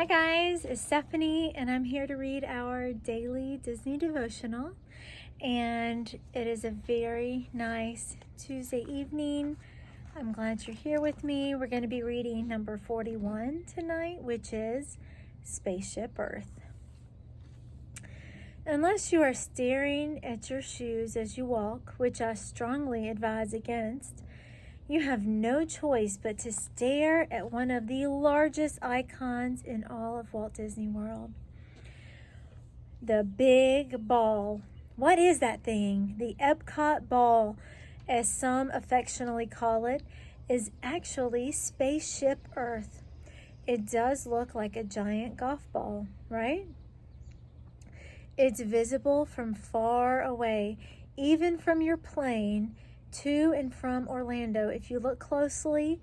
Hi guys, it's Stephanie and I'm here to read our daily Disney devotional, and it is a very nice Tuesday evening. I'm glad you're here with me. We're going to be reading number 41 tonight, which is Spaceship Earth. Unless you are staring at your shoes as you walk, which I strongly advise against, you have no choice but to stare at one of the largest icons in all of Walt Disney World. The big ball. What is that thing? The Epcot Ball, as some affectionately call it, is actually Spaceship Earth. It does look like a giant golf ball, right? It's visible from far away, even from your plane, to and from Orlando. If you look closely,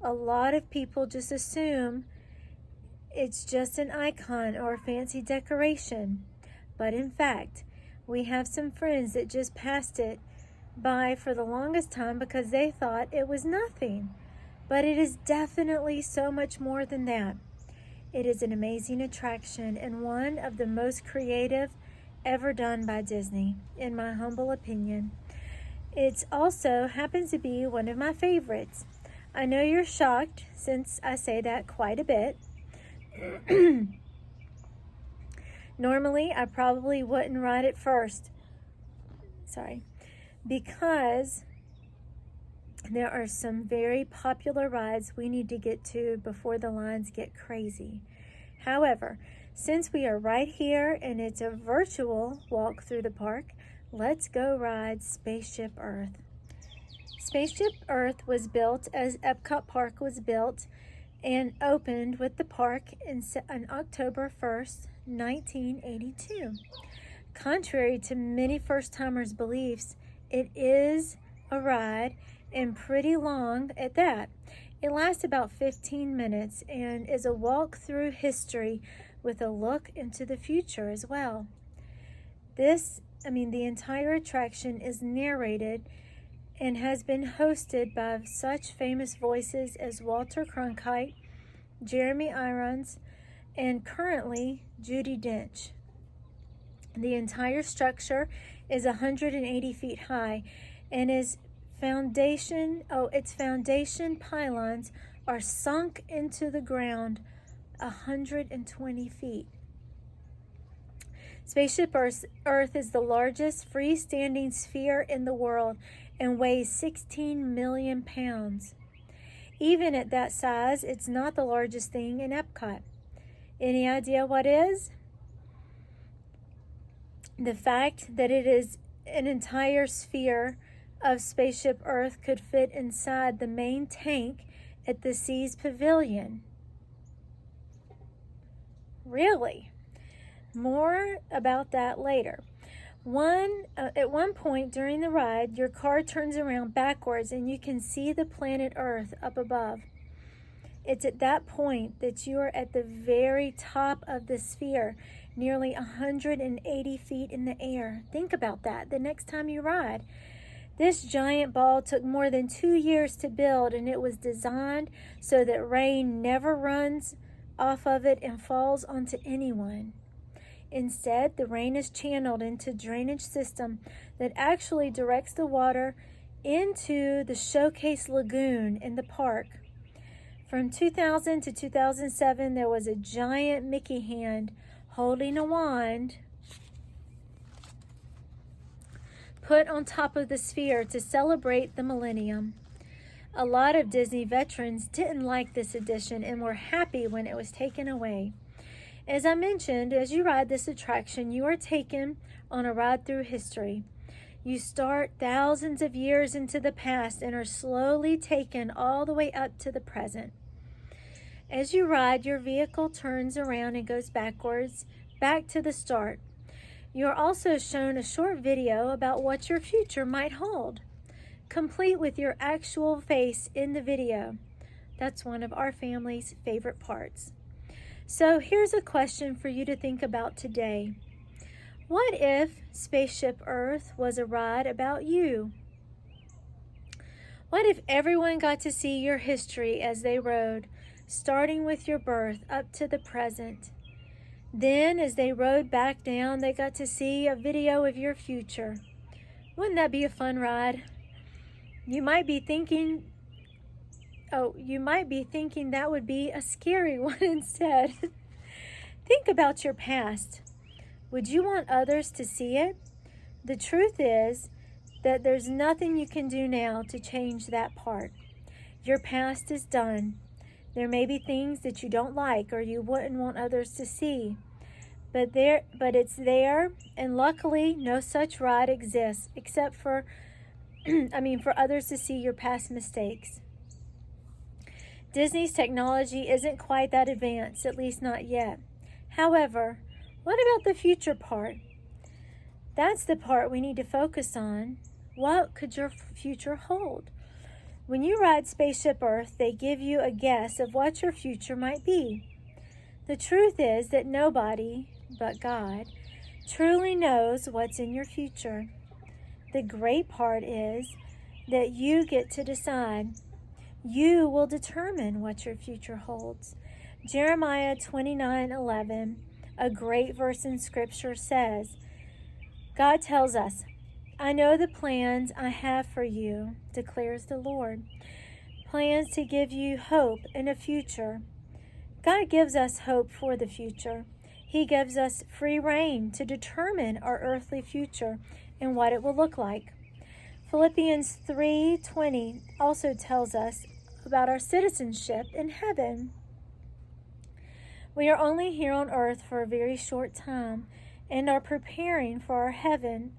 a lot of people just assume it's just an icon or a fancy decoration. But in fact, we have some friends that just passed it by for the longest time because they thought it was nothing. But it is definitely so much more than that. It is an amazing attraction and one of the most creative ever done by Disney, in my humble opinion. It also happens to be one of my favorites. I know you're shocked since I say that quite a bit. Normally, I probably wouldn't ride it first. Because there are some very popular rides we need to get to before the lines get crazy. However, since we are right here and it's a virtual walk through the park, let's go ride Spaceship Earth. Spaceship Earth was built as Epcot Park was built and opened with the park on October 1st, 1982. Contrary to many first-timers' beliefs, it is a ride, and pretty long at that. It lasts about 15 minutes and is a walk through history with a look into the future as well. The entire attraction is narrated and has been hosted by such famous voices as Walter Cronkite, Jeremy Irons, and currently Judi Dench. The entire structure is 180 feet high, and its foundation pylons are sunk into the ground 120 feet. Spaceship Earth is the largest freestanding sphere in the world and weighs 16 million pounds. Even at that size, it's not the largest thing in Epcot. Any idea what is? The fact that it is an entire sphere of Spaceship Earth could fit inside the main tank at the Seas Pavilion. Really? More about that later. At one point during the ride, your car turns around backwards and you can see the planet Earth up above. It's at that point that you are at the very top of the sphere, nearly 180 feet in the air. Think about that the next time you ride. This giant ball took more than 2 years to build, and it was designed so that rain never runs off of it and falls onto anyone. Instead, the rain is channeled into a drainage system that actually directs the water into the Showcase Lagoon in the park. From 2000 to 2007, there was a giant Mickey hand holding a wand put on top of the sphere to celebrate the millennium. A lot of Disney veterans didn't like this addition and were happy when it was taken away. As I mentioned, as you ride this attraction, you are taken on a ride through history. You start thousands of years into the past and are slowly taken all the way up to the present. As you ride, your vehicle turns around and goes backwards, back to the start. You are also shown a short video about what your future might hold, complete with your actual face in the video. That's one of our family's favorite parts. So here's a question for you to think about today. What if Spaceship Earth was a ride about you? What if everyone got to see your history as they rode, starting with your birth up to the present. Then, as they rode back down, they got to see a video of your future. Wouldn't that be a fun ride? You might be thinking that would be a scary one instead. Think about your past. Would you want others to see it? The truth is that there's nothing you can do now to change that part. Your past is done. There may be things that you don't like or you wouldn't want others to see. But it's there, and luckily no such ride exists except for for others to see your past mistakes. Disney's technology isn't quite that advanced, at least not yet. However, what about the future part? That's the part we need to focus on. What could your future hold? When you ride Spaceship Earth, they give you a guess of what your future might be. The truth is that nobody but God truly knows what's in your future. The great part is that you get to decide. You will determine what your future holds. Jeremiah 29:11, a great verse in Scripture, says, God tells us, I know the plans I have for you, declares the Lord. Plans to give you hope and a future. God gives us hope for the future. He gives us free rein to determine our earthly future and what it will look like. Philippians 3:20 also tells us about our citizenship in heaven. We are only here on earth for a very short time and are preparing for heaven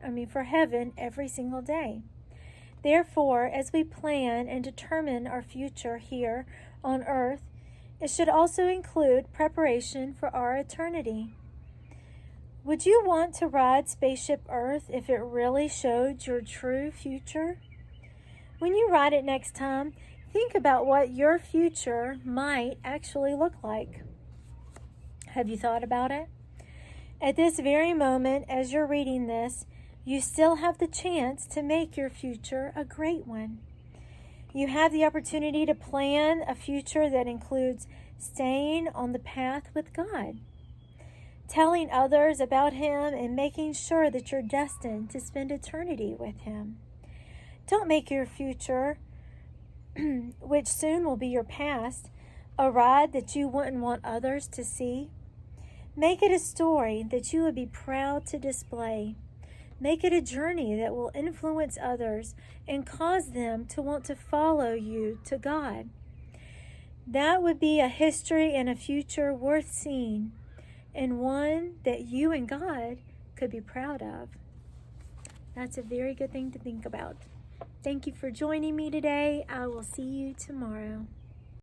every single day. Therefore, as we plan and determine our future here on earth, it should also include preparation for our eternity. Would you want to ride Spaceship Earth if it really showed your true future? When you ride it next time, think about what your future might actually look like. Have you thought about it? At this very moment, as you're reading this, you still have the chance to make your future a great one. You have the opportunity to plan a future that includes staying on the path with God, telling others about Him, and making sure that you're destined to spend eternity with Him. Don't make your future, which soon will be your past, a ride that you wouldn't want others to see. Make it a story that you would be proud to display. Make it a journey that will influence others and cause them to want to follow you to God. That would be a history and a future worth seeing, and one that you and God could be proud of. That's a very good thing to think about. Thank you for joining me today. I will see you tomorrow.